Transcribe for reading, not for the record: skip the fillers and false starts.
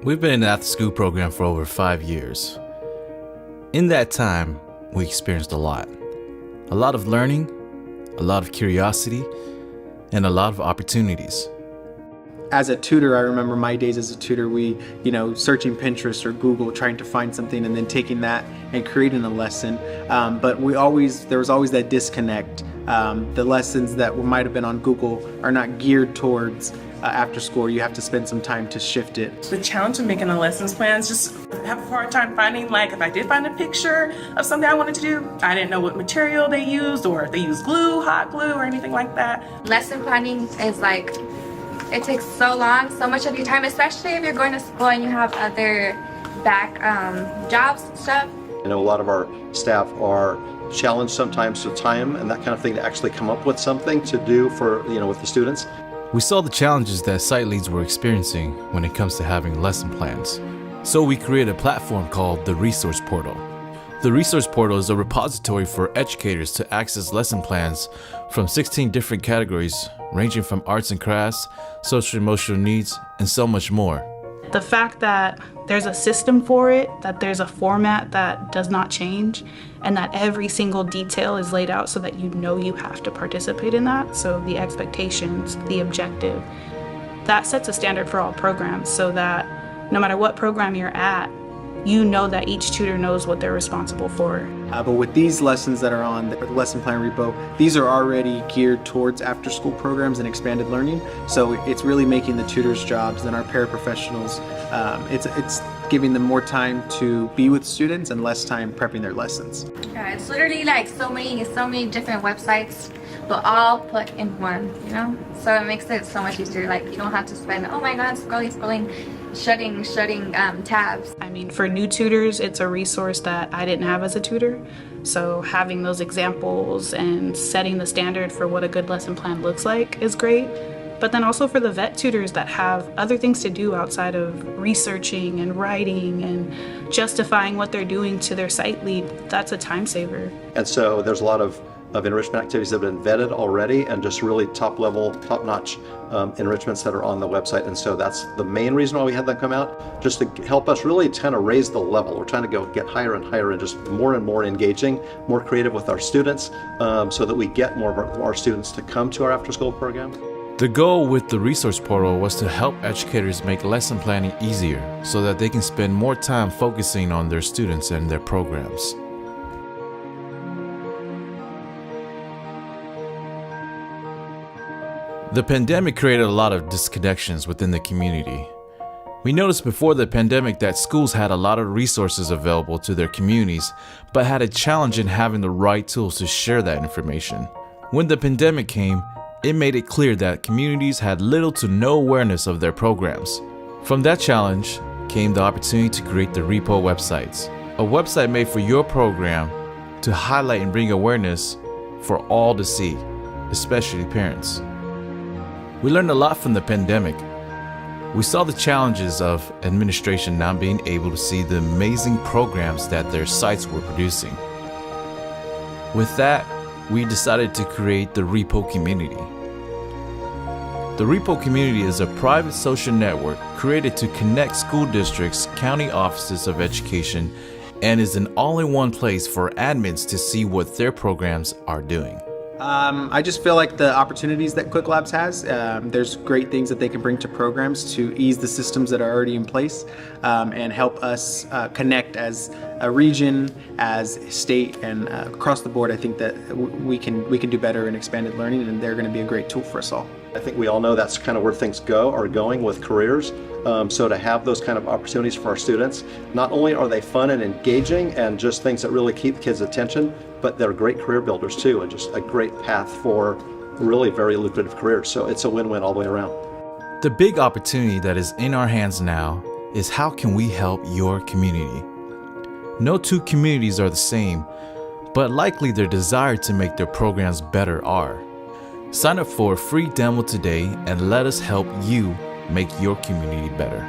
We've been in the after-school program for over 5 years. In that time, we experienced a lot. A lot of learning, a lot of curiosity, and a lot of opportunities. As a tutor, I remember my days as a tutor, searching Pinterest or Google, trying to find something and then taking that and creating a lesson. But there was always that disconnect. The lessons that might have been on Google are not geared towards after school. You have to spend some time to shift it. The challenge of making a lessons plan is just have a hard time finding, if I did find a picture of something I wanted to do, I didn't know what material they used or if they used glue, hot glue, or anything like that. Lesson planning is it takes so long, so much of your time, especially if you're going to school and you have other back jobs and stuff. I know a lot of our staff are challenged sometimes with time and that kind of thing to actually come up with something to do for, with the students. We saw the challenges that site leads were experiencing when it comes to having lesson plans. So we created a platform called the Resource Portal. The Resource Portal is a repository for educators to access lesson plans from 16 different categories, ranging from arts and crafts, social and emotional needs, and so much more. The fact that there's a system for it, that there's a format that does not change, and that every single detail is laid out so that you know you have to participate in that. So the expectations, the objective, that sets a standard for all programs so that no matter what program you're at, you know that each tutor knows what they're responsible for. But with these lessons that are on the lesson plan repo, these are already geared towards after-school programs and expanded learning. So it's really making the tutors' jobs and our paraprofessionals, it's giving them more time to be with students and less time prepping their lessons. Yeah, it's literally so many different websites, but all put in one, So it makes it so much easier. You don't have to spend, oh my God, scrolling, shutting tabs. For new tutors, it's a resource that I didn't have as a tutor. So having those examples and setting the standard for what a good lesson plan looks like is great. But then also for the vet tutors that have other things to do outside of researching and writing and justifying what they're doing to their site lead, that's a time saver. And so there's a lot of enrichment activities that have been vetted already and just really top-level, top-notch enrichments that are on the website. And so that's the main reason why we had them come out, just to help us really kind of raise the level. We're trying to get higher and higher and just more and more engaging, more creative with our students, so that we get more of our students to come to our after-school programs. The goal with the Resource Portal was to help educators make lesson planning easier so that they can spend more time focusing on their students and their programs. The pandemic created a lot of disconnections within the community. We noticed before the pandemic that schools had a lot of resources available to their communities, but had a challenge in having the right tools to share that information. When the pandemic came, it made it clear that communities had little to no awareness of their programs. From that challenge came the opportunity to create the Repo websites, a website made for your program to highlight and bring awareness for all to see, especially parents. We learned a lot from the pandemic. We saw the challenges of administration not being able to see the amazing programs that their sites were producing. With that, we decided to create the Repo Community. The Repo Community is a private social network created to connect school districts, county offices of education, and is an all-in-one place for admins to see what their programs are doing. I just feel like the opportunities that QuickLabs has, there's great things that they can bring to programs to ease the systems that are already in place and help us connect as a region, as state, and across the board. I think that we can do better in expanded learning, and they're going to be a great tool for us all. I think we all know that's kind of where things are going with careers. So to have those kind of opportunities for our students, not only are they fun and engaging and just things that really keep kids' attention, but they're great career builders too, and just a great path for really very lucrative careers. So it's a win-win all the way around. The big opportunity that is in our hands now is how can we help your community? No two communities are the same, but likely their desire to make their programs better are. Sign up for a free demo today and let us help you make your community better.